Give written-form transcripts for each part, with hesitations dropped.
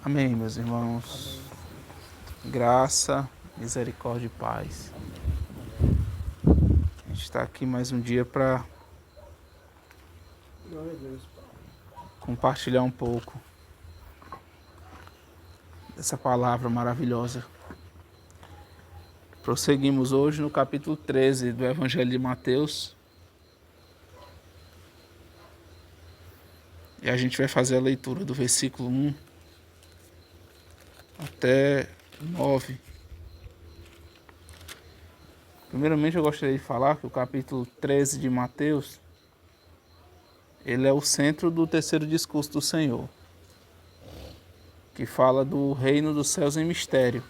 Amém, meus irmãos. Graça, misericórdia e paz. A gente está aqui mais um dia para compartilhar um pouco dessa palavra maravilhosa. Prosseguimos hoje no capítulo 13 do Evangelho de Mateus. E a gente vai fazer a leitura do versículo 1 até 9. Primeiramente eu gostaria de falar que o capítulo 13 de Mateus, ele é o centro do terceiro discurso do Senhor, que fala do reino dos céus em mistério.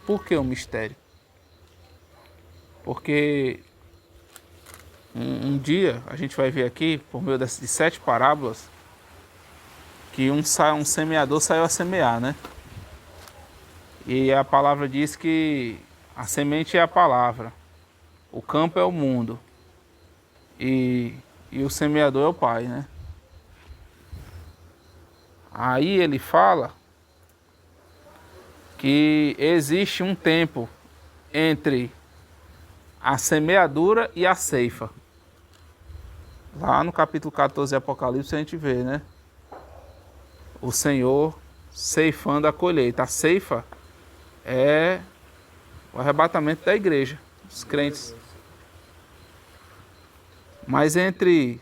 Por que o mistério? Porque um dia a gente vai ver aqui, por meio de 7 parábolas, que um semeador saiu a semear, né? E a palavra diz que a semente é a palavra, o campo é o mundo e o semeador é o Pai, né? Aí ele fala que existe um tempo entre a semeadura e a ceifa. Lá no capítulo 14 de Apocalipse a gente vê, né? O Senhor ceifando a colheita. A ceifa é o arrebatamento da igreja, dos crentes. Mas entre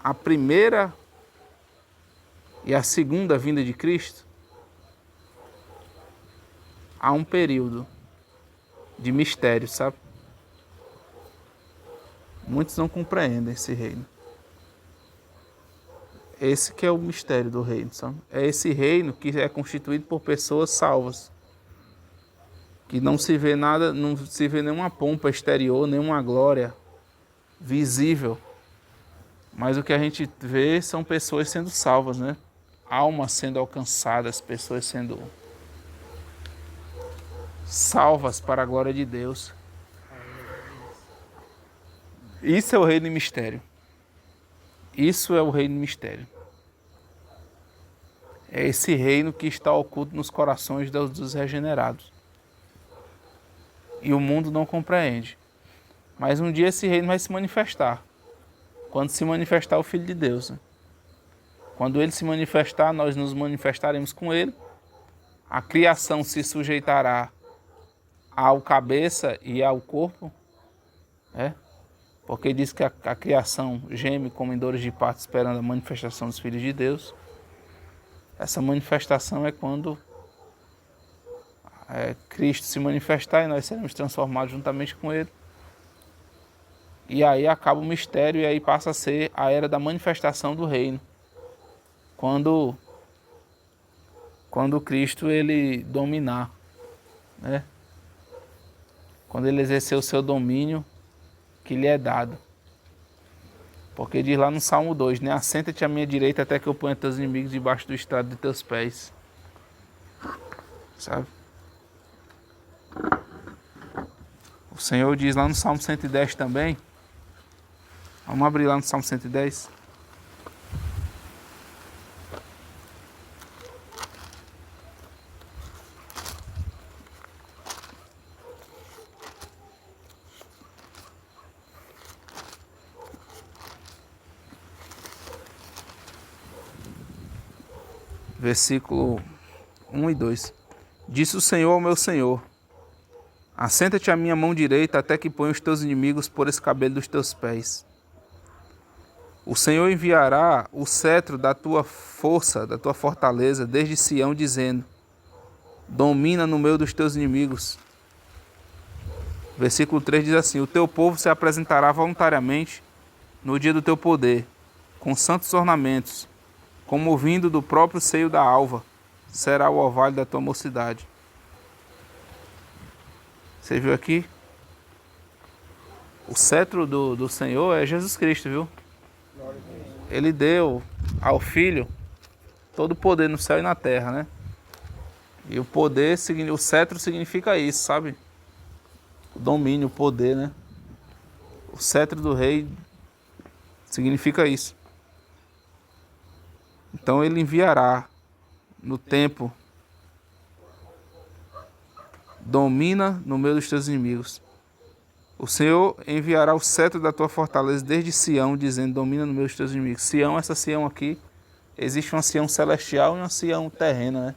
a primeira e a segunda vinda de Cristo, há um período de mistério, sabe? Muitos não compreendem esse reino. Esse que é o mistério do reino, sabe? É esse reino que é constituído por pessoas salvas, que não se vê nada, não se vê nenhuma pompa exterior, nenhuma glória visível. Mas o que a gente vê são pessoas sendo salvas, né? Almas sendo alcançadas, pessoas sendo salvas para a glória de Deus. Isso é o reino de mistério. Isso é o reino de mistério. É esse reino que está oculto nos corações dos regenerados. E o mundo não compreende. Mas um dia esse reino vai se manifestar. Quando se manifestar o Filho de Deus, né? Quando ele se manifestar, nós nos manifestaremos com ele. A criação se sujeitará ao cabeça e ao corpo, né? Porque diz que a criação geme como em dores de parto esperando a manifestação dos filhos de Deus. Essa manifestação é quando Cristo se manifestar e nós seremos transformados juntamente com ele. E aí acaba o mistério e aí passa a ser a era da manifestação do reino. Quando Cristo ele dominar, né? Quando ele exercer o seu domínio que lhe é dado. Porque diz lá no Salmo 2, né? Assenta-te à minha direita até que eu ponha teus inimigos debaixo do estrado de teus pés. Sabe? O Senhor diz lá no Salmo 110 também. Vamos abrir lá no Salmo 110. Versículo 1 e 2. Disse o Senhor ao meu Senhor: assenta-te à minha mão direita até que ponha os teus inimigos por escabelo dos teus pés. O Senhor enviará o cetro da tua força, da tua fortaleza, desde Sião, dizendo: domina no meio dos teus inimigos. Versículo 3 diz assim: o teu povo se apresentará voluntariamente no dia do teu poder, com santos ornamentos, como vindo do próprio seio da alva, será o orvalho da tua mocidade. Você viu aqui? O cetro do Senhor é Jesus Cristo, viu? Ele deu ao Filho todo o poder no céu e na terra, né? E o poder, o cetro significa isso, sabe? O domínio, o poder, né? O cetro do rei Significa isso. Então ele enviará no tempo, domina no meio dos teus inimigos. O Senhor enviará o cetro da tua fortaleza desde Sião, dizendo, domina no meio dos teus inimigos. Sião, essa Sião aqui, existe uma Sião celestial e uma Sião terrena, né?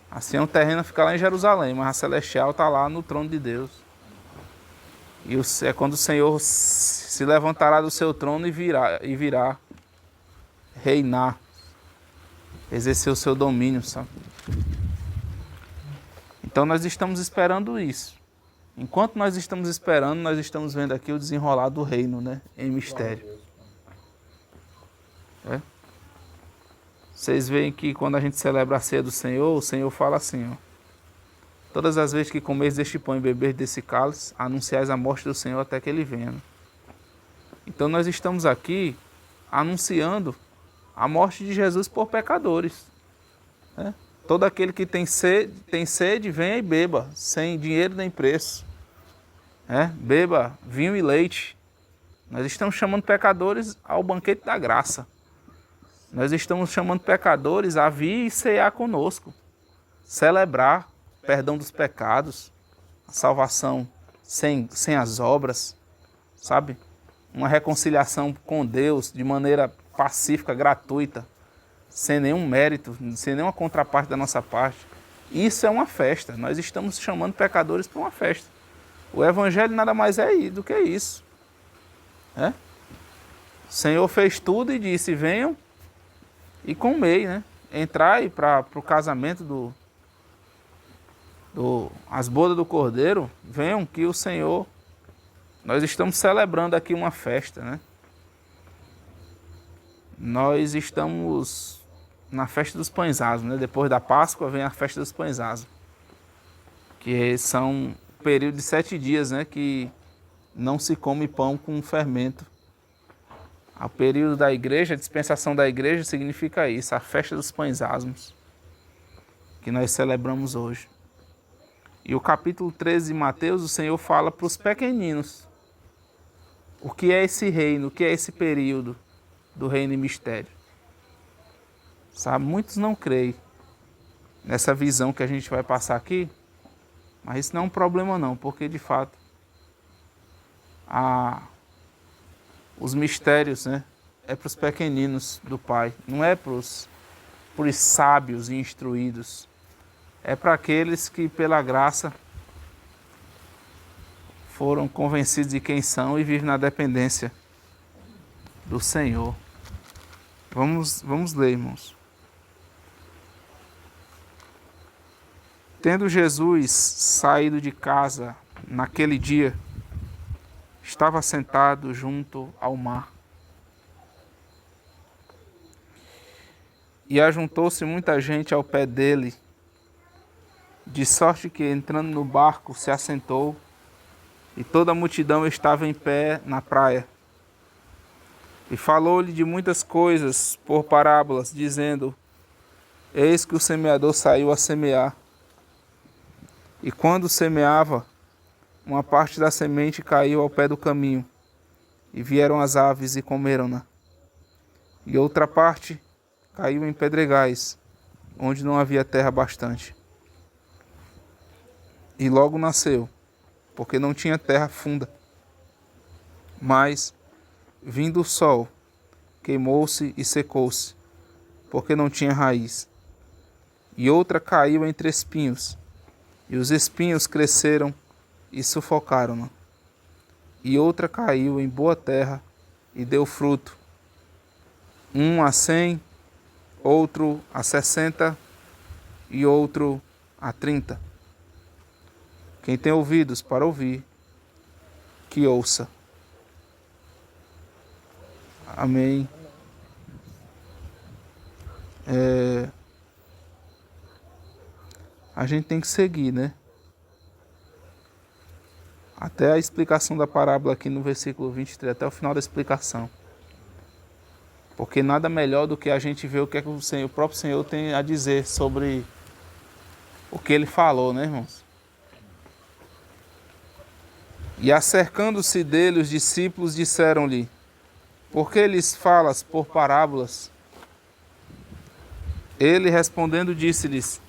A Sião terrena fica lá em Jerusalém, mas a celestial está lá no trono de Deus. E é quando o Senhor se levantará do seu trono e virá reinar, exercer o seu domínio, sabe? Então nós estamos esperando isso. Enquanto nós estamos esperando, nós estamos vendo aqui o desenrolar do reino, né? Em mistério. É? Vocês veem que quando a gente celebra a ceia do Senhor, o Senhor fala assim, ó. Todas as vezes que comeis deste pão e beber desse cálice, anunciais a morte do Senhor até que Ele venha. Então nós estamos aqui anunciando a morte de Jesus por pecadores. Né? Todo aquele que tem sede, venha e beba, sem dinheiro nem preço. Beba vinho e leite. Nós estamos chamando pecadores ao banquete da graça. Nós estamos chamando pecadores a vir e cear conosco. Celebrar o perdão dos pecados, a salvação sem as obras, sabe? Uma reconciliação com Deus de maneira pacífica, gratuita, sem nenhum mérito, sem nenhuma contraparte da nossa parte. Isso é uma festa. Nós estamos chamando pecadores para uma festa. O Evangelho nada mais é do que isso. O Senhor fez tudo e disse, venham e comei, né? Entrai para o casamento as bodas do Cordeiro, venham que o Senhor, nós estamos celebrando aqui uma festa, né? Nós estamos na festa dos pães asmos, né? Depois da Páscoa vem a festa dos pães asmos, que são um período de 7 dias, né? Que não se come pão com fermento. O período da igreja, a dispensação da igreja significa isso, a festa dos pães asmos, que nós celebramos hoje. E o capítulo 13 de Mateus, o Senhor fala para os pequeninos o que é esse reino, o que é esse período do reino em mistério. Sabe, muitos não creem nessa visão que a gente vai passar aqui, mas isso não é um problema não, porque de fato os mistérios, né, é para os pequeninos do Pai, não é para os sábios e instruídos. É para aqueles que, pela graça, foram convencidos de quem são e vivem na dependência do Senhor. Vamos ler, irmãos. Tendo Jesus saído de casa naquele dia, estava sentado junto ao mar. E ajuntou-se muita gente ao pé dele, de sorte que, entrando no barco, se assentou, e toda a multidão estava em pé na praia. E falou-lhe de muitas coisas por parábolas, dizendo, eis que o semeador saiu a semear. E quando semeava, uma parte da semente caiu ao pé do caminho, e vieram as aves e comeram-na. E outra parte caiu em pedregais, onde não havia terra bastante. E logo nasceu, porque não tinha terra funda. Mas, vindo o sol, queimou-se e secou-se, porque não tinha raiz. E outra caiu entre espinhos, e os espinhos cresceram e sufocaram-na. E outra caiu em boa terra e deu fruto, um a 100, outro a 60 e outro a 30. Quem tem ouvidos para ouvir, que ouça. Amém. A gente tem que seguir, né? Até a explicação da parábola aqui no versículo 23, até o final da explicação. Porque nada melhor do que a gente ver o que é que o próprio Senhor tem a dizer sobre o que Ele falou, né, irmãos? E acercando-se dele, os discípulos disseram-lhe, Por que lhes falas por parábolas? Ele respondendo disse-lhes: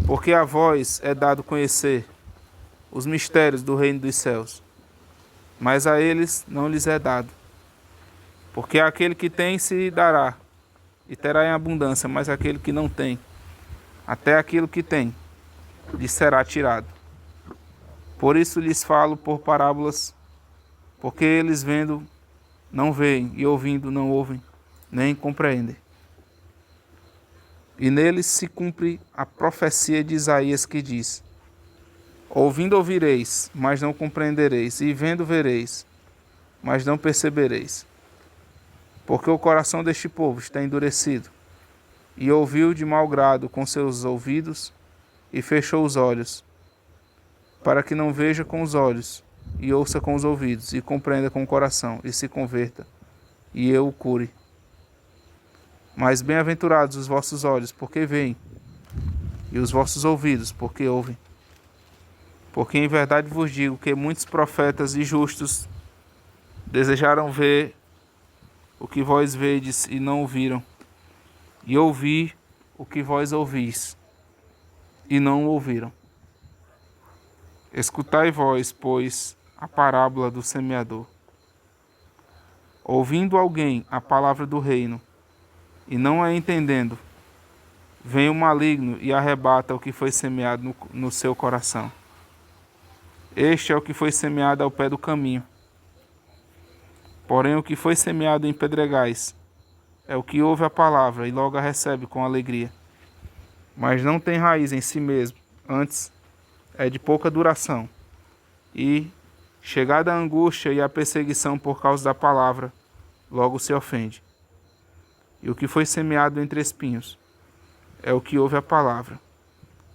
porque a vós é dado conhecer os mistérios do reino dos céus, mas a eles não lhes é dado. Porque aquele que tem se dará, e terá em abundância, mas aquele que não tem, até aquilo que tem, lhe será tirado. Por isso lhes falo por parábolas, porque eles vendo não veem, e ouvindo não ouvem, nem compreendem. E neles se cumpre a profecia de Isaías que diz: ouvindo ouvireis, mas não compreendereis, e vendo vereis, mas não percebereis. Porque o coração deste povo está endurecido, e ouviu de mau grado com seus ouvidos, e fechou os olhos, para que não veja com os olhos, e ouça com os ouvidos, e compreenda com o coração, e se converta, e eu o cure. Mas bem-aventurados os vossos olhos, porque veem, e os vossos ouvidos, porque ouvem. Porque em verdade vos digo que muitos profetas e justos desejaram ver o que vós vedes e não ouviram, e ouvir o que vós ouvis e não ouviram. Escutai vós, pois, a parábola do semeador. Ouvindo alguém a palavra do reino, e não a entendendo, vem o maligno e arrebata o que foi semeado no seu coração. Este é o que foi semeado ao pé do caminho. Porém, o que foi semeado em pedregais é o que ouve a palavra e logo a recebe com alegria, mas não tem raiz em si mesmo, antes é de pouca duração. E, chegada a angústia e a perseguição por causa da palavra, logo se ofende. E o que foi semeado entre espinhos é o que ouve a palavra,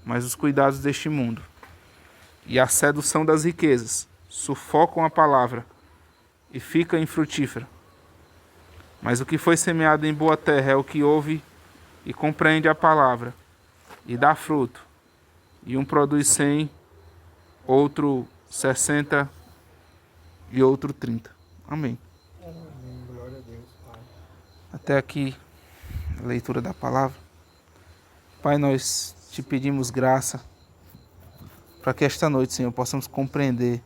mas os cuidados deste mundo e a sedução das riquezas sufocam a palavra e fica infrutífera. Mas o que foi semeado em boa terra é o que ouve e compreende a palavra e dá fruto, e um produz 100, outro 60 e outro 30. Amém. Glória a Deus, Pai. Até aqui a leitura da palavra. Pai, nós te pedimos graça para que esta noite, Senhor, possamos compreender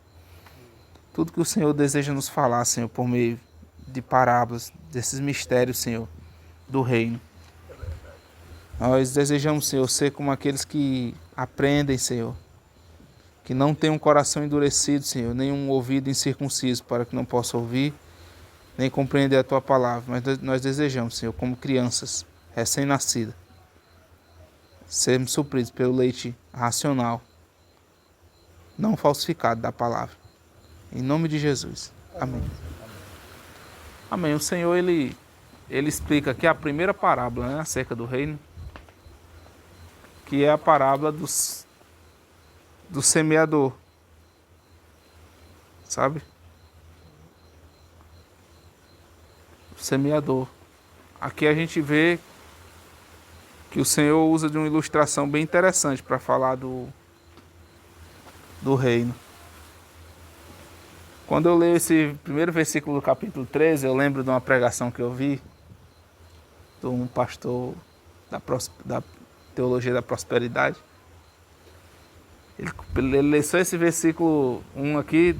tudo que o Senhor deseja nos falar, Senhor, por meio de parábolas, desses mistérios, Senhor, do reino. Nós desejamos, Senhor, ser como aqueles que aprendem, Senhor, que não tem um coração endurecido, Senhor, nem um ouvido incircunciso para que não possa ouvir, nem compreender a Tua palavra. Mas nós desejamos, Senhor, como crianças recém-nascidas, sermos supridos pelo leite racional, não falsificado da palavra. Em nome de Jesus. Amém. Amém. O Senhor, ele explica aqui a primeira parábola, né, acerca do reino, que é a parábola do semeador. Sabe? O semeador. Aqui a gente vê que o Senhor usa de uma ilustração bem interessante para falar do reino. Quando eu leio esse primeiro versículo do capítulo 13, eu lembro de uma pregação que eu vi de um pastor da teologia da prosperidade. Ele lê só esse versículo 1 aqui,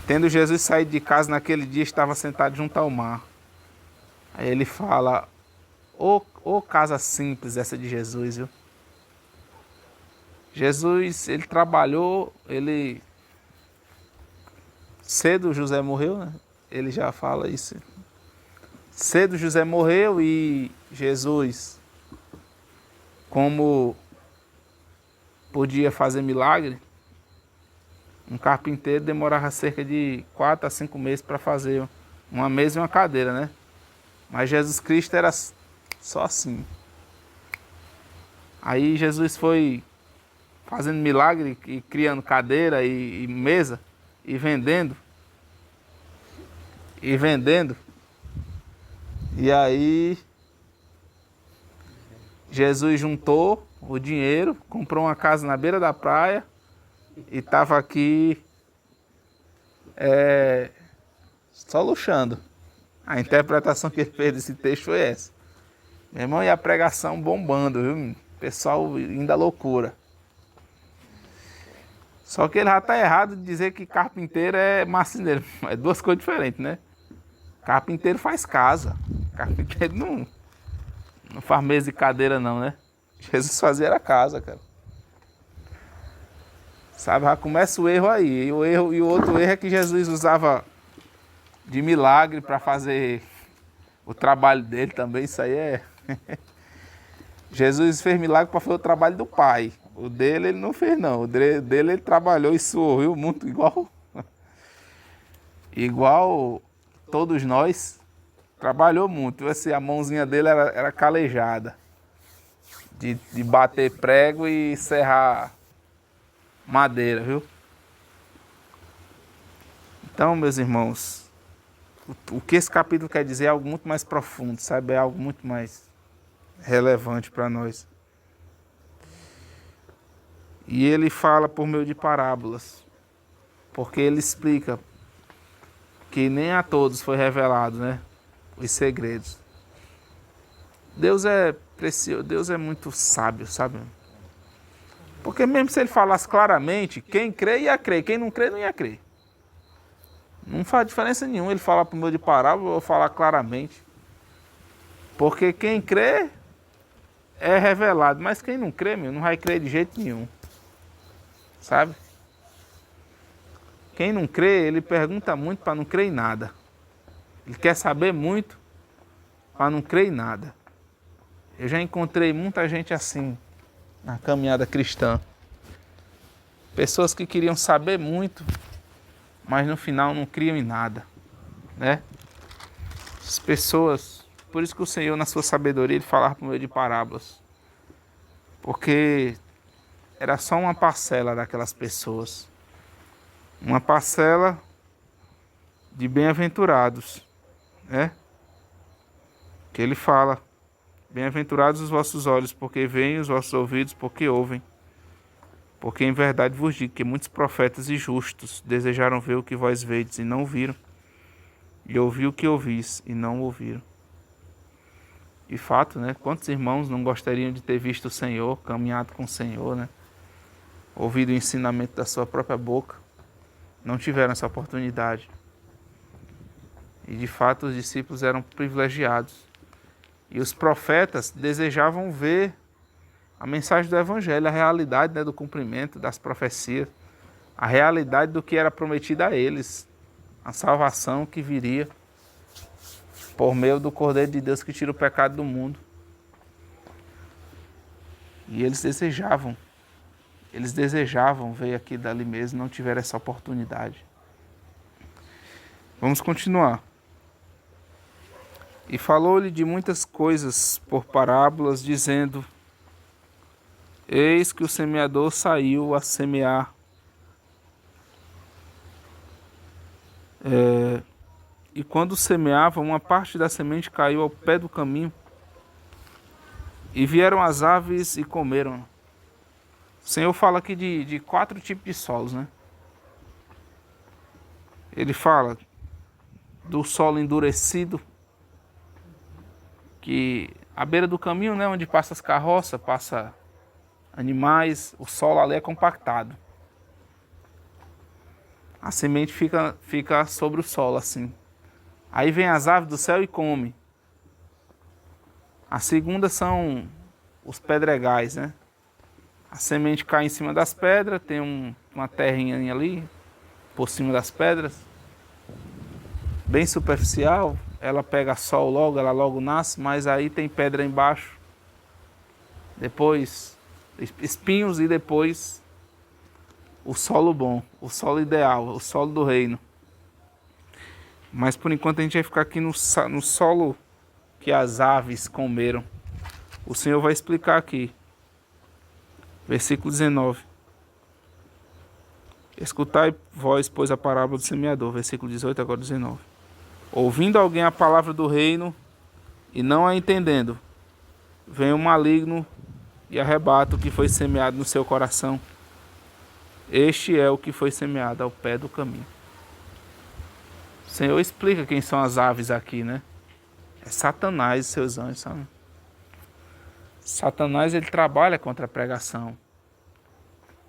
tendo Jesus saído de casa naquele dia, estava sentado junto ao mar. Aí ele fala, ô casa simples essa de Jesus, viu? Jesus, ele trabalhou, cedo José morreu, né? Ele já fala isso. Cedo José morreu e Jesus, como podia fazer milagre, um carpinteiro demorava cerca de 4 a 5 meses para fazer uma mesa e uma cadeira, né? Mas Jesus Cristo era só assim. Aí Jesus foi fazendo milagre e criando cadeira e mesa e vendendo. E aí Jesus juntou o dinheiro, comprou uma casa na beira da praia e estava aqui só luxando. A interpretação que ele fez desse texto foi essa. Meu irmão, e a pregação bombando, viu? O pessoal indo à loucura. Só que ele já está errado de dizer que carpinteiro é marceneiro. É duas coisas diferentes, né? Carpinteiro faz casa. Carpinteiro não faz mesa e cadeira não, né? Jesus fazia era casa, cara. Sabe, já começa o erro aí. E o outro erro é que Jesus usava de milagre para fazer o trabalho dele também. Isso aí é... Jesus fez milagre para fazer o trabalho do Pai. O dele ele não fez não. O dele ele trabalhou e suou, viu? Muito igual todos nós. Trabalhou muito. Assim, a mãozinha dele era calejada. De bater prego e serrar madeira, viu? Então, meus irmãos, o que esse capítulo quer dizer é algo muito mais profundo, sabe? É algo muito mais relevante para nós. E ele fala por meio de parábolas, porque ele explica que nem a todos foi revelado, né, os segredos. Deus é precioso, Deus é muito sábio, sabe? Porque mesmo se ele falasse claramente, quem crê ia crer, quem não crê não ia crer. Não faz diferença nenhuma ele falar por meio de parábola ou falar claramente. Porque quem crê é revelado, mas quem não crê, não vai crer de jeito nenhum. Sabe? Quem não crê, ele pergunta muito para não crer em nada. Ele quer saber muito para não crer em nada. Eu já encontrei muita gente assim na caminhada cristã. Pessoas que queriam saber muito, mas no final não criam em nada, né? As pessoas, por isso que o Senhor, na sua sabedoria, ele falava por meio de parábolas. Porque era só uma parcela daquelas pessoas. Uma parcela de bem-aventurados, né? Que ele fala: bem-aventurados os vossos olhos, porque veem, os vossos ouvidos, porque ouvem. Porque em verdade vos digo que muitos profetas e justos desejaram ver o que vós vedes e não viram, e ouvir o que ouvis e não ouviram. De fato, né? Quantos irmãos não gostariam de ter visto o Senhor, caminhado com o Senhor, né? Ouvido o ensinamento da sua própria boca, não tiveram essa oportunidade. E de fato os discípulos eram privilegiados. E os profetas desejavam ver a mensagem do Evangelho, a realidade, né, do cumprimento das profecias, a realidade do que era prometido a eles, a salvação que viria por meio do Cordeiro de Deus que tira o pecado do mundo. E eles desejavam ver aqui dali mesmo, não tiveram essa oportunidade. Vamos continuar. E falou-lhe de muitas coisas por parábolas, dizendo: eis que o semeador saiu a semear. E quando semeava, uma parte da semente caiu ao pé do caminho, e vieram as aves e comeram. O Senhor fala aqui de 4 tipos de solos, né? Ele fala do solo endurecido, que à beira do caminho, né, onde passa as carroças, passa animais, o solo ali é compactado. A semente fica sobre o solo assim. Aí vem as aves do céu e come. A segunda são os pedregais, né? A semente cai em cima das pedras, tem uma terrinha ali por cima das pedras, bem superficial. Ela pega sol logo, ela logo nasce, mas aí tem pedra embaixo. Depois espinhos e depois o solo bom, o solo ideal, o solo do reino. Mas por enquanto a gente vai ficar aqui no solo que as aves comeram. O Senhor vai explicar aqui. Versículo 19. Escutai vós, pois, a parábola do semeador. Versículo 18, agora 19. Ouvindo alguém a palavra do reino e não a entendendo, vem o maligno e arrebata o que foi semeado no seu coração. Este é o que foi semeado ao pé do caminho. O Senhor explica quem são as aves aqui, né? É Satanás e seus anjos, sabe? Satanás, ele trabalha contra a pregação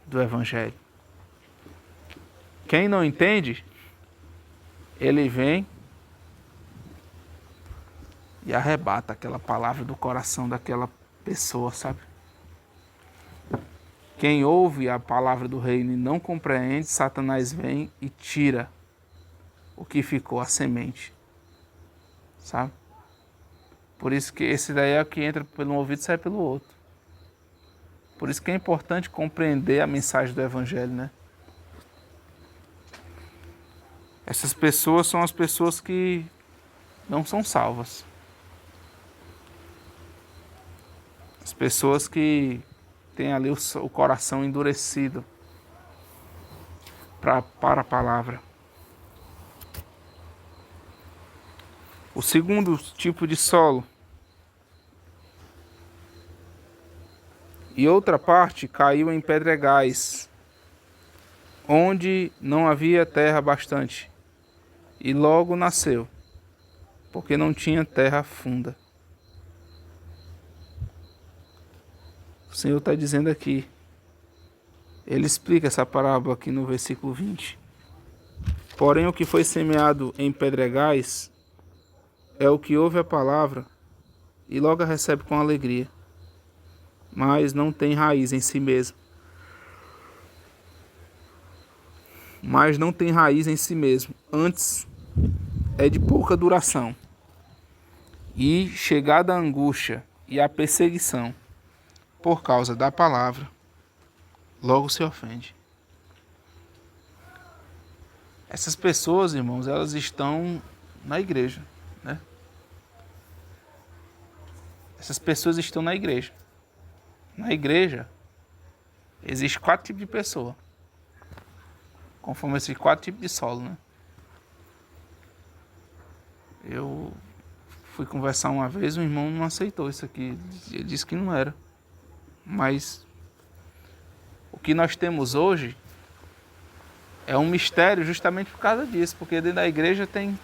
do Evangelho. Quem não entende, ele vem e arrebata aquela palavra do coração daquela pessoa, sabe? Quem ouve a palavra do reino e não compreende, Satanás vem e tira o que ficou, a semente, sabe? Por isso que esse daí é o que entra pelo um ouvido e sai pelo outro. Por isso que é importante compreender a mensagem do Evangelho, né? Essas pessoas são as pessoas que não são salvas. As pessoas que têm ali o coração endurecido para a palavra. O segundo tipo de solo. E outra parte caiu em pedregais, onde não havia terra bastante, e logo nasceu, porque não tinha terra funda. O Senhor está dizendo aqui, ele explica essa parábola aqui no versículo 20. Porém, o que foi semeado em pedregais é o que ouve a palavra e logo a recebe com alegria, mas não tem raiz em si mesmo. Antes é de pouca duração. E chegada a angústia e a perseguição por causa da palavra, logo se ofende. Essas pessoas, irmãos, elas estão na igreja, né? Essas pessoas estão na igreja. Na igreja, existe 4 tipos de pessoa. Conforme esses 4 tipos de solo, né? Eu fui conversar uma vez, um irmão não aceitou isso aqui. Ele disse que não era. Mas o que nós temos hoje é um mistério justamente por causa disso. Porque dentro da igreja tem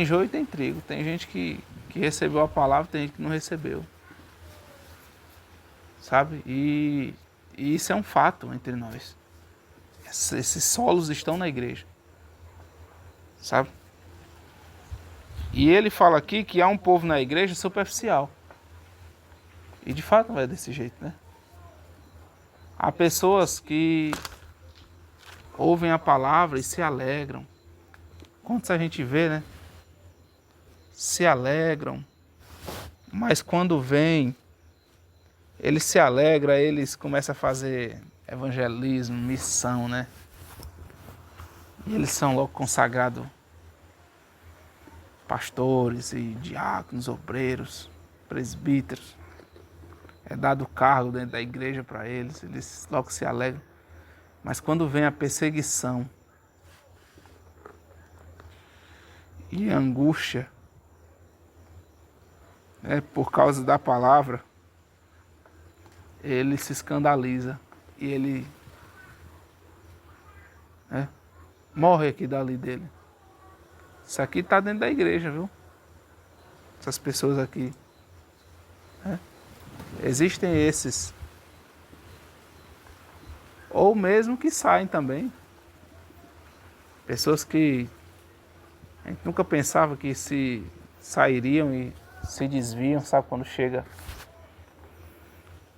joio e tem trigo. Tem gente que recebeu a palavra, tem gente que não recebeu. Sabe? E isso é um fato entre nós. Esses solos estão na igreja. Sabe? E ele fala aqui que há um povo na igreja superficial. E de fato não é desse jeito, né? Há pessoas que ouvem a palavra e se alegram. Quantos a gente vê, né? Se alegram. Mas quando vem, eles se alegram, eles começam a fazer evangelismo, missão, né? E eles são logo consagrados pastores e diáconos, obreiros, presbíteros. É dado cargo dentro da igreja para eles logo se alegram. Mas quando vem a perseguição e a angústia, por causa da palavra, ele se escandaliza e ele morre aqui dali dele. Isso aqui está dentro da igreja, viu? Essas pessoas aqui. Existem esses. Ou mesmo que saem também. Pessoas que a gente nunca pensava que se sairiam e se desviam, sabe, quando chega.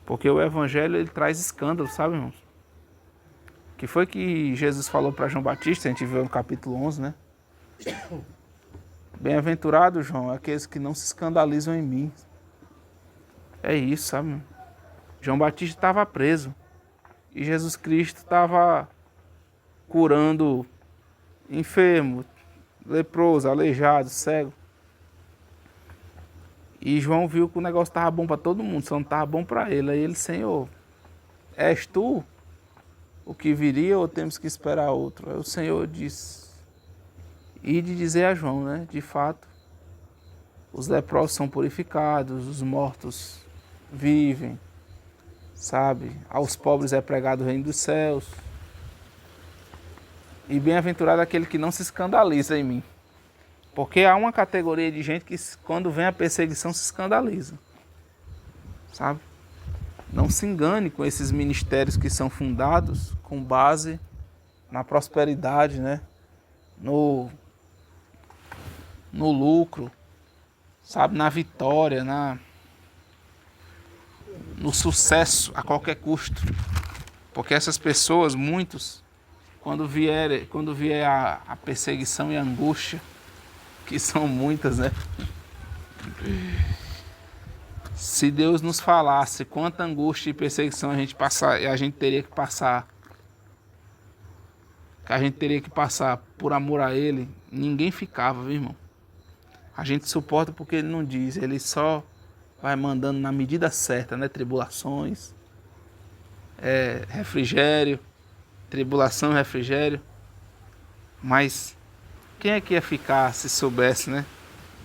Porque o evangelho, ele traz escândalo, sabe, irmãos? Que foi que Jesus falou para João Batista, a gente viu no capítulo 11, né? Bem-aventurado, João, aqueles que não se escandalizam em mim. É isso, sabe? João Batista estava preso e Jesus Cristo estava curando enfermo, leproso, aleijado, cego. E João viu que o negócio estava bom para todo mundo, só não estava bom para ele. Aí ele, Senhor, és tu o que viria ou temos que esperar outro? Aí o Senhor disse, e de dizer a João, né? De fato, os leprosos são purificados, os mortos vivem, sabe? Aos pobres é pregado o reino dos céus. E bem-aventurado aquele que não se escandaliza em mim. Porque há uma categoria de gente que quando vem a perseguição se escandaliza. Sabe? Não se engane com esses ministérios que são fundados com base na prosperidade, né? No lucro, sabe? Na vitória, no sucesso a qualquer custo. Porque essas pessoas, muitos, quando vier a perseguição e a angústia, que são muitas, né? Se Deus nos falasse quanta angústia e perseguição a gente teria que passar, por amor a Ele, ninguém ficava, viu, irmão? A gente suporta porque Ele não diz, Ele só vai mandando na medida certa, né? Tribulações, refrigério, tribulação, refrigério. Mas quem é que ia ficar se soubesse, né?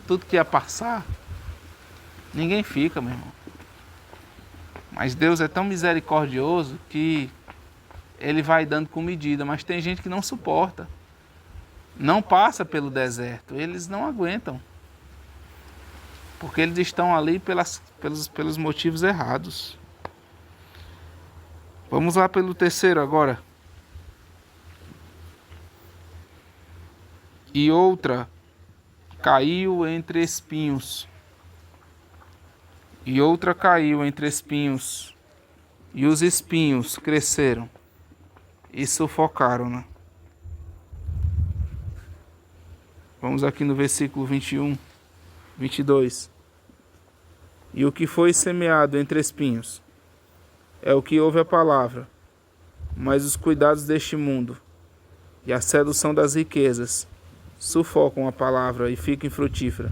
Tudo que ia passar. Ninguém fica, meu irmão. Mas Deus é tão misericordioso que Ele vai dando com medida. Mas tem gente que não suporta. Não passa pelo deserto. Eles não aguentam. Porque eles estão ali pelos motivos errados. Vamos lá pelo terceiro agora. E outra caiu entre espinhos. E outra caiu entre espinhos. E os espinhos cresceram e sufocaram-na. Vamos aqui no versículo 21, 22. E o que foi semeado entre espinhos é o que ouve a palavra, mas os cuidados deste mundo e a sedução das riquezas sufocam a palavra e fica infrutífera.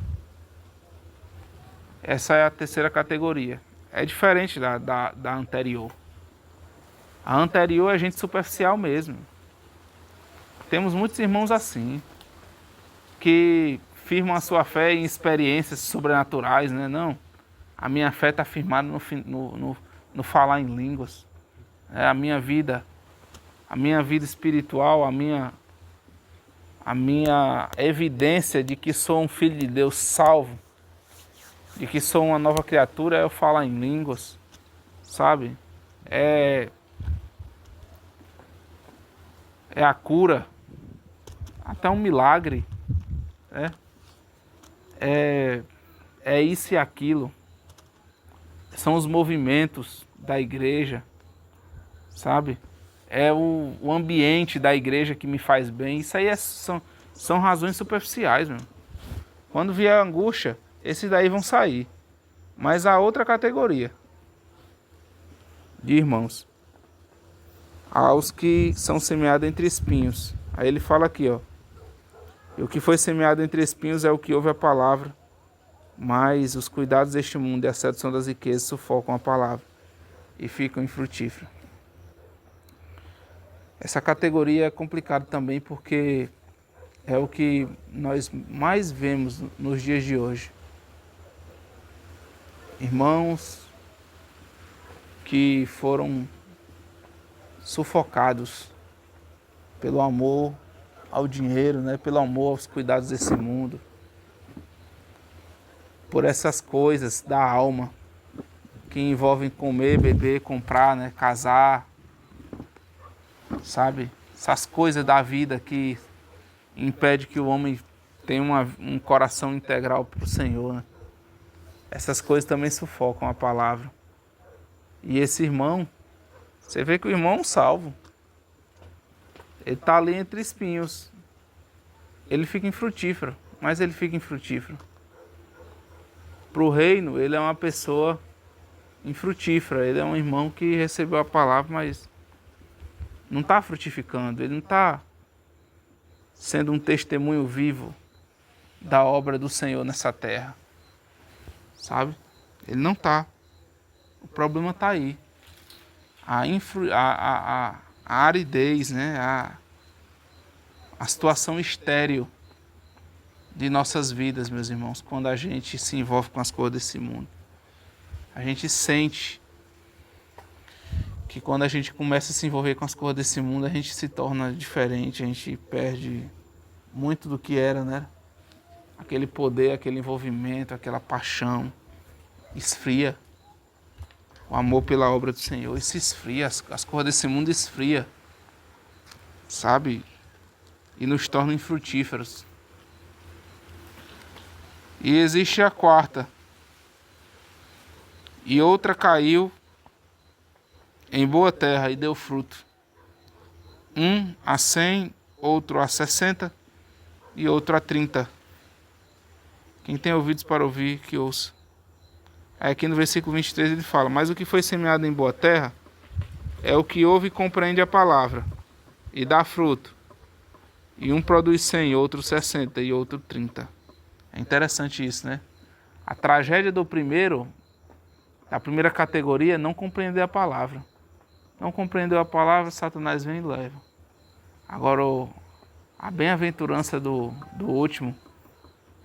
Essa é a terceira categoria. É diferente da anterior. A anterior é gente superficial mesmo. Temos muitos irmãos assim, que firmam a sua fé em experiências sobrenaturais, né? Não, a minha fé está firmada no falar em línguas. A minha vida espiritual, a minha evidência de que sou um filho de Deus salvo, de que sou uma nova criatura, é eu falar em línguas, sabe? É a cura, até um milagre, é isso e aquilo. São os movimentos da igreja, sabe? É o ambiente da igreja que me faz bem. Isso aí são razões superficiais, meu. Quando vier a angústia, esses daí vão sair. Mas há outra categoria de irmãos. Há os que são semeados entre espinhos. Aí ele fala aqui, ó. E o que foi semeado entre espinhos é o que ouve a palavra, mas os cuidados deste mundo e a sedução das riquezas sufocam a palavra e ficam infrutíferos. Essa categoria é complicada também porque é o que nós mais vemos nos dias de hoje. Irmãos que foram sufocados pelo amor ao dinheiro, né? Pelo amor aos cuidados desse mundo, por essas coisas da alma que envolvem comer, beber, comprar, né? Casar, sabe? Essas coisas da vida que impede que o homem tenha um coração integral para o Senhor, né? Essas coisas também sufocam a palavra. E esse irmão, você vê que o irmão é um salvo. Ele está ali entre espinhos. Ele fica infrutífero, mas ele fica infrutífero. Para o reino, ele é uma pessoa infrutífera. Ele é um irmão que recebeu a palavra, mas não está frutificando. Ele não está sendo um testemunho vivo da obra do Senhor nessa terra. Sabe? Ele não está. O problema está aí. A aridez, né? A situação estéril de nossas vidas, meus irmãos, quando a gente se envolve com as coisas desse mundo. A gente sente que quando a gente começa a se envolver com as coisas desse mundo, a gente se torna diferente, a gente perde muito do que era, né? Aquele poder, aquele envolvimento, aquela paixão, esfria. O amor pela obra do Senhor, isso esfria, as coisas desse mundo esfria, sabe? E nos tornam infrutíferos. E existe a quarta. E outra caiu em boa terra e deu fruto. Um a 100, outro a 60 e outro a 30. Quem tem ouvidos para ouvir, que ouça. Aí aqui no versículo 23 ele fala: mas o que foi semeado em boa terra é o que ouve e compreende a palavra e dá fruto. E um produz 100, outro 60 e outro 30. É interessante isso, né? A tragédia da primeira categoria, é não compreender a palavra. Não compreendeu a palavra, Satanás vem e leva. Agora, a bem-aventurança do último,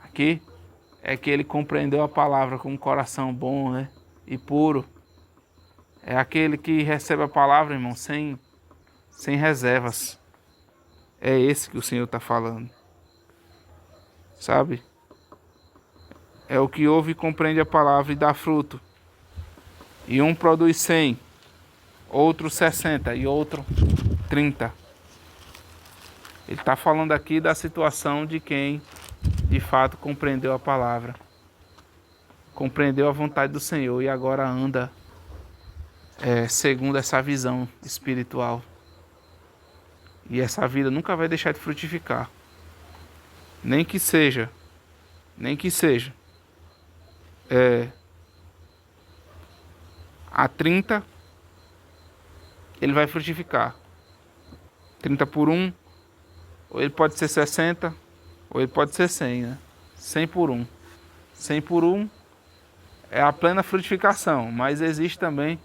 aqui, é que ele compreendeu a palavra com um coração bom, né? E puro. É aquele que recebe a palavra, irmão, sem reservas. É esse que o Senhor está falando. Sabe? É o que ouve e compreende a palavra e dá fruto. E um produz 100, outro 60 e outro 30. Ele está falando aqui da situação de quem, de fato, compreendeu a palavra. Compreendeu a vontade do Senhor e agora anda segundo essa visão espiritual. E essa vida nunca vai deixar de frutificar. Nem que seja a 30, ele vai frutificar. 30 por 1, ou ele pode ser 60, ou ele pode ser 100, né? 100 por 1. 100 por 1 é a plena frutificação, mas existe também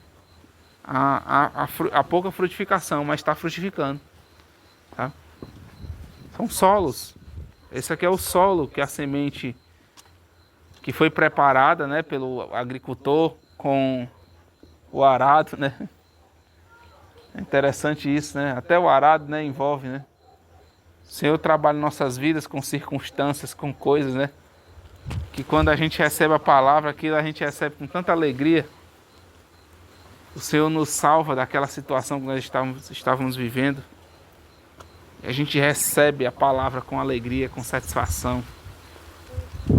a pouca frutificação, mas está frutificando. Tá? São solos. Esse aqui é o solo que a semente que foi preparada, né, pelo agricultor com o arado, né? É interessante isso, né? Até o arado, né, envolve, né? O Senhor trabalha em nossas vidas com circunstâncias, com coisas, né? Que quando a gente recebe a palavra, aquilo a gente recebe com tanta alegria. O Senhor nos salva daquela situação que nós estávamos vivendo. E a gente recebe a palavra com alegria, com satisfação.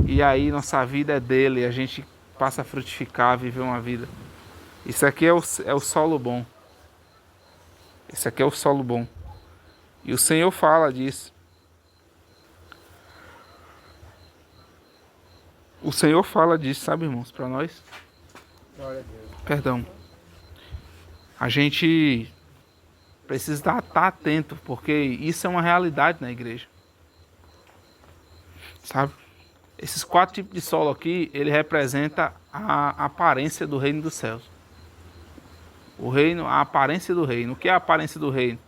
E aí nossa vida é dele, e a gente passa a frutificar, a viver uma vida. Isso aqui é o solo bom. Esse aqui é o solo bom. E o Senhor fala disso. O Senhor fala disso, sabe, irmãos, para nós? Glória a Deus. Perdão. A gente precisa estar atento, porque isso é uma realidade na igreja. Sabe? Esses 4 tipos de solo aqui, ele representa a aparência do reino dos céus. O reino, a aparência do reino. O que é a aparência do reino?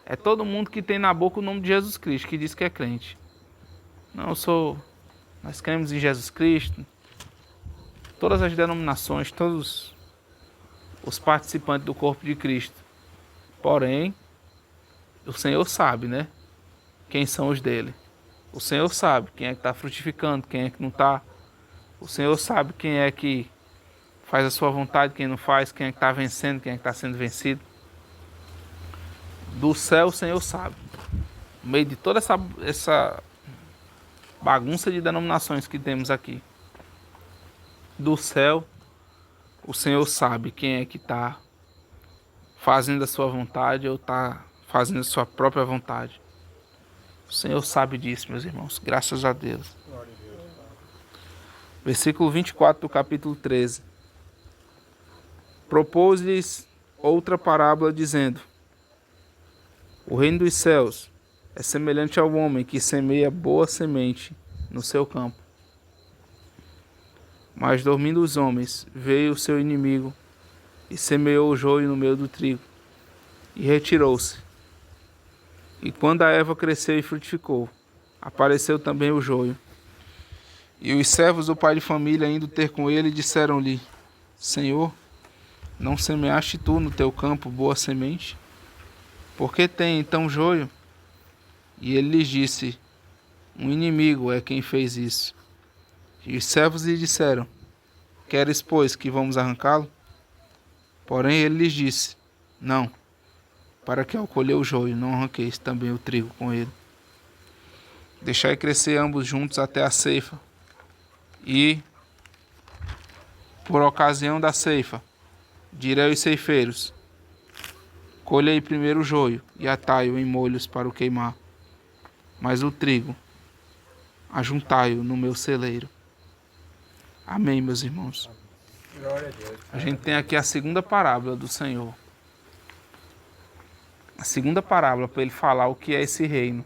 É todo mundo que tem na boca o nome de Jesus Cristo, que diz que é crente. Nós cremos em Jesus Cristo. Todas as denominações, todos os participantes do corpo de Cristo. Porém, o Senhor sabe, né? Quem são os dele. O Senhor sabe quem é que está frutificando, quem é que não está. O Senhor sabe quem é que faz a sua vontade, quem não faz, quem é que está vencendo, quem é que está sendo vencido. Do céu o Senhor sabe. No meio de toda essa bagunça de denominações que temos aqui. Do céu o Senhor sabe quem é que está fazendo a sua vontade ou está fazendo a sua própria vontade. O Senhor sabe disso, meus irmãos. Graças a Deus. Glória a Deus, Pai. Versículo 24 do capítulo 13. Propôs-lhes outra parábola, dizendo: o reino dos céus é semelhante ao homem que semeia boa semente no seu campo. Mas dormindo os homens, veio o seu inimigo e semeou o joio no meio do trigo e retirou-se. E quando a erva cresceu e frutificou, apareceu também o joio. E os servos do pai de família, indo ter com ele, disseram-lhe: Senhor, não semeaste tu no teu campo boa semente? Por que tem então joio? E ele lhes disse: um inimigo é quem fez isso. E os servos lhe disseram: queres, pois, que vamos arrancá-lo? Porém ele lhes disse: não, para que ao colher o joio não arranqueis também o trigo com ele. Deixai crescer ambos juntos até a ceifa. E, por ocasião da ceifa, direi aos ceifeiros: colhei primeiro o joio e atai-o em molhos para o queimar, mas o trigo ajuntai-o no meu celeiro. Amém, meus irmãos. Glória a Deus. A gente tem aqui a segunda parábola do Senhor. A segunda parábola para ele falar o que é esse reino.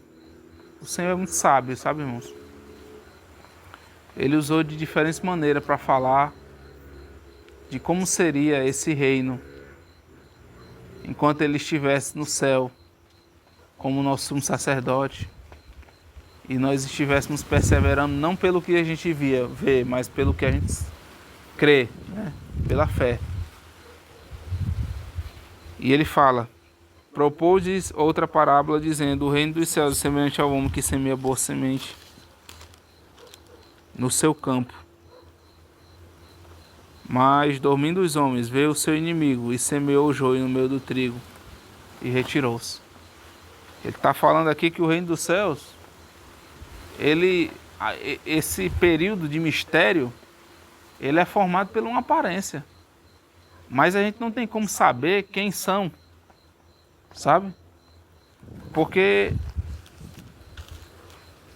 O Senhor é muito sábio, sabe, irmãos? Ele usou de diferentes maneiras para falar de como seria esse reino enquanto ele estivesse no céu como nosso sumo sacerdote e nós estivéssemos perseverando não pelo que a gente vê, mas pelo que a gente crê, né? Pela fé. E ele fala: propôs outra parábola dizendo: o reino dos céus é semelhante ao homem que semeia boa semente no seu campo. Mas, dormindo os homens, veio o seu inimigo e semeou o joio no meio do trigo e retirou-se. Ele está falando aqui que o reino dos céus, esse período de mistério, ele é formado por uma aparência. Mas a gente não tem como saber quem são, sabe? Porque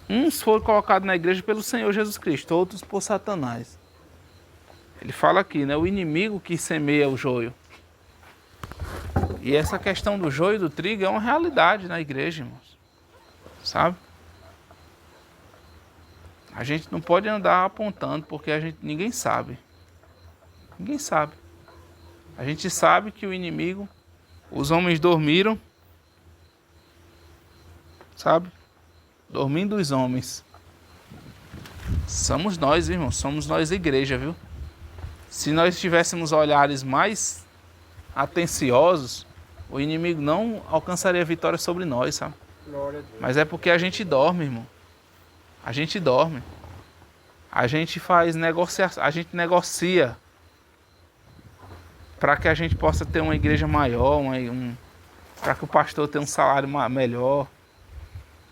uns foram colocados na igreja pelo Senhor Jesus Cristo, outros por Satanás. Ele fala aqui, né? O inimigo que semeia o joio. E essa questão do joio e do trigo é uma realidade na igreja, irmãos. Sabe? A gente não pode andar apontando porque ninguém sabe. Ninguém sabe. A gente sabe que o inimigo, os homens dormiram, sabe? Dormindo os homens. Somos nós, irmãos. Somos nós, igreja, viu? Se nós tivéssemos olhares mais atenciosos, o inimigo não alcançaria vitória sobre nós, sabe? Glória a Deus. Mas é porque a gente dorme, irmão. A gente dorme. A gente faz negociação, a gente negocia para que a gente possa ter uma igreja maior, para que o pastor tenha um salário melhor.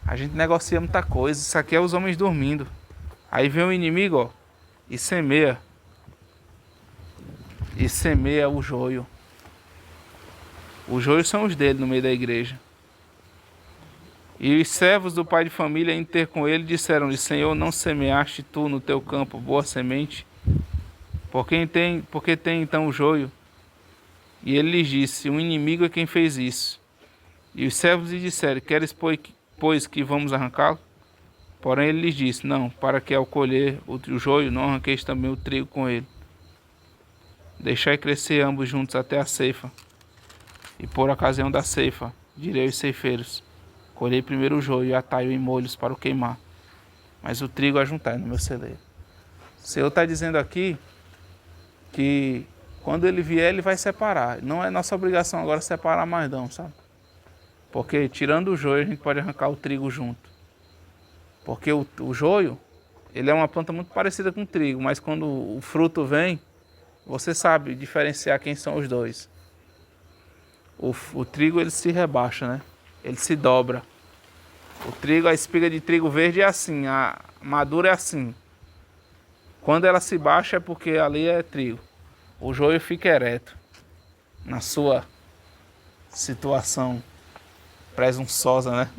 A gente negocia muita coisa. Isso aqui é os homens dormindo. Aí vem o inimigo, ó, e semeia. E semeia o joio. Os joios são os dele no meio da igreja. E os servos do pai de família, indo ter com ele, disseram-lhe: Senhor, não semeaste tu no teu campo boa semente? Porque tem então o joio? E ele lhes disse: um inimigo é quem fez isso. E os servos lhe disseram: queres, pois, que vamos arrancá-lo? Porém ele lhes disse: não, para que ao colher o joio não arranqueis também o trigo com ele. Deixai crescer ambos juntos até a ceifa. E por ocasião da ceifa, direi aos ceifeiros: colhei primeiro o joio e atai-o em molhos para o queimar, mas o trigo ajuntai no meu celeiro. O Senhor está dizendo aqui que quando ele vier, ele vai separar. Não é nossa obrigação agora separar mais não, sabe? Porque tirando o joio, a gente pode arrancar o trigo junto. Porque o joio, ele é uma planta muito parecida com o trigo, mas quando o fruto vem, você sabe diferenciar quem são os dois. O trigo, ele se rebaixa, né? Ele se dobra. O trigo, a espiga de trigo verde é assim, a madura é assim. Quando ela se baixa é porque ali é trigo. O joio fica ereto na sua situação presunçosa, né?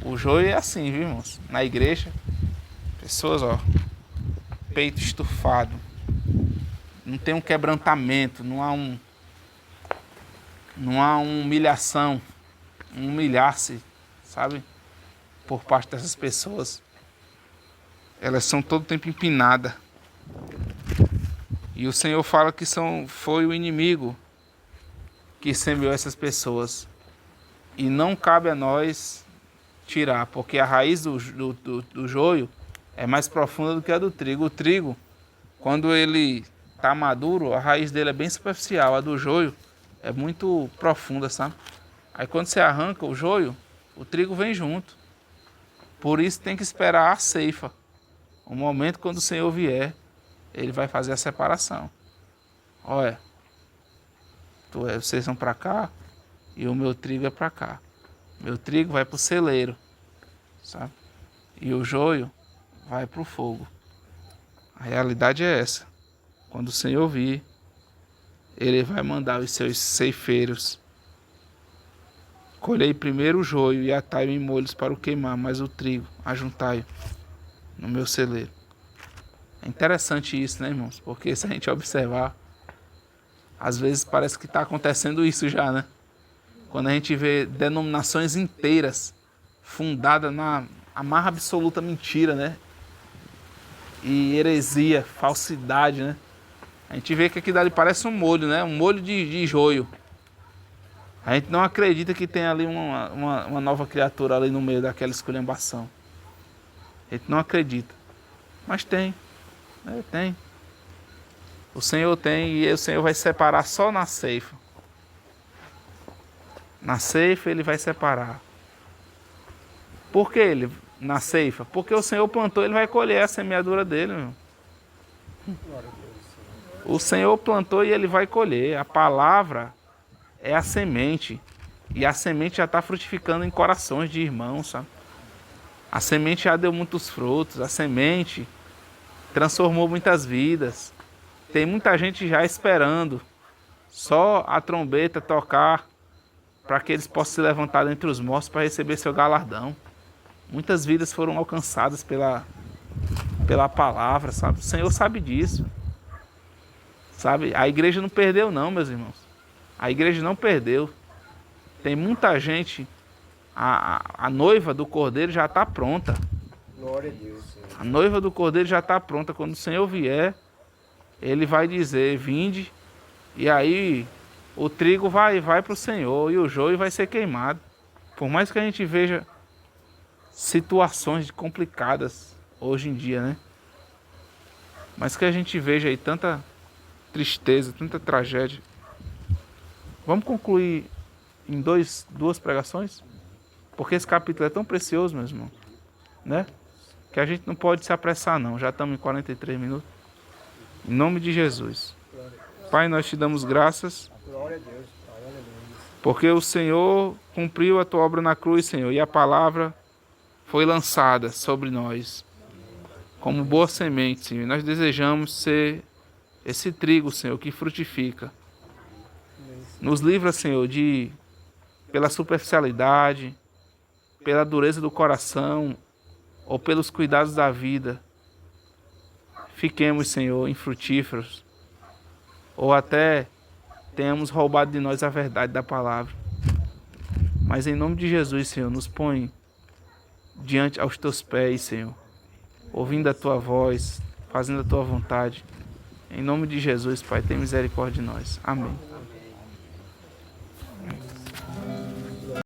O joio é assim, viu, irmãos? Na igreja, pessoas, ó, peito estufado. Não tem um quebrantamento, não há uma humilhação, humilhar-se, sabe? Por parte dessas pessoas. Elas são todo tempo empinadas. E o Senhor fala que foi o inimigo que semeou essas pessoas. E não cabe a nós tirar, porque a raiz do joio é mais profunda do que a do trigo. O trigo, quando ele tá maduro, a raiz dele é bem superficial. A do joio é muito profunda, sabe? Aí quando você arranca o joio, o trigo vem junto. Por isso tem que esperar a ceifa. O momento quando o Senhor vier, ele vai fazer a separação. Olha, vocês vão para cá e o meu trigo é para cá. Meu trigo vai para o celeiro, sabe? E o joio vai para o fogo. A realidade é essa. Quando o Senhor vir, ele vai mandar os seus ceifeiros. Colhei primeiro o joio e atai-o em molhos para o queimar, mas o trigo ajuntai-o no meu celeiro. É interessante isso, né, irmãos? Porque se a gente observar, às vezes parece que está acontecendo isso já, né? Quando a gente vê denominações inteiras fundadas na mais absoluta mentira, né? E heresia, falsidade, né? A gente vê que aquilo ali parece um molho, né? Um molho de joio. A gente não acredita que tem ali uma nova criatura ali no meio daquela esculhambação. A gente não acredita. Mas tem. Né? Tem. O Senhor tem e o Senhor vai separar só na ceifa. Na ceifa ele vai separar. Por que ele? Na ceifa? Porque o Senhor plantou, ele vai colher a semeadura dele, meu. O Senhor plantou e ele vai colher. A palavra é a semente. E a semente já está frutificando em corações de irmãos, sabe? A semente já deu muitos frutos. A semente transformou muitas vidas. Tem muita gente já esperando só a trombeta tocar para que eles possam se levantar dentre os mortos para receber seu galardão. Muitas vidas foram alcançadas pela palavra, sabe? O Senhor sabe disso. Sabe? A igreja não perdeu não, meus irmãos. A igreja não perdeu. Tem muita gente, a noiva do Cordeiro já está pronta. Glória a Deus, Senhor. A noiva do Cordeiro já está pronta. Quando o Senhor vier, ele vai dizer, vinde, e aí o trigo vai para o Senhor e o joio vai ser queimado. Por mais que a gente veja situações complicadas hoje em dia, né? Mas que a gente veja aí tanta tristeza, tanta tragédia. Vamos concluir em duas pregações? Porque esse capítulo é tão precioso, meu irmão, né? Que a gente não pode se apressar não. Já estamos em 43 minutos. Em nome de Jesus. Pai, nós te damos graças. Glória a Deus, Pai, aleluia. Porque o Senhor cumpriu a tua obra na cruz, Senhor, e a palavra foi lançada sobre nós como boa semente, Senhor. E nós desejamos ser esse trigo, Senhor, que frutifica. Nos livra, Senhor, pela superficialidade, pela dureza do coração ou pelos cuidados da vida. Fiquemos, Senhor, infrutíferos ou até tenhamos roubado de nós a verdade da palavra. Mas em nome de Jesus, Senhor, nos põe diante aos teus pés, Senhor, ouvindo a tua voz, fazendo a tua vontade. Em nome de Jesus, Pai, tem misericórdia de nós. Amém.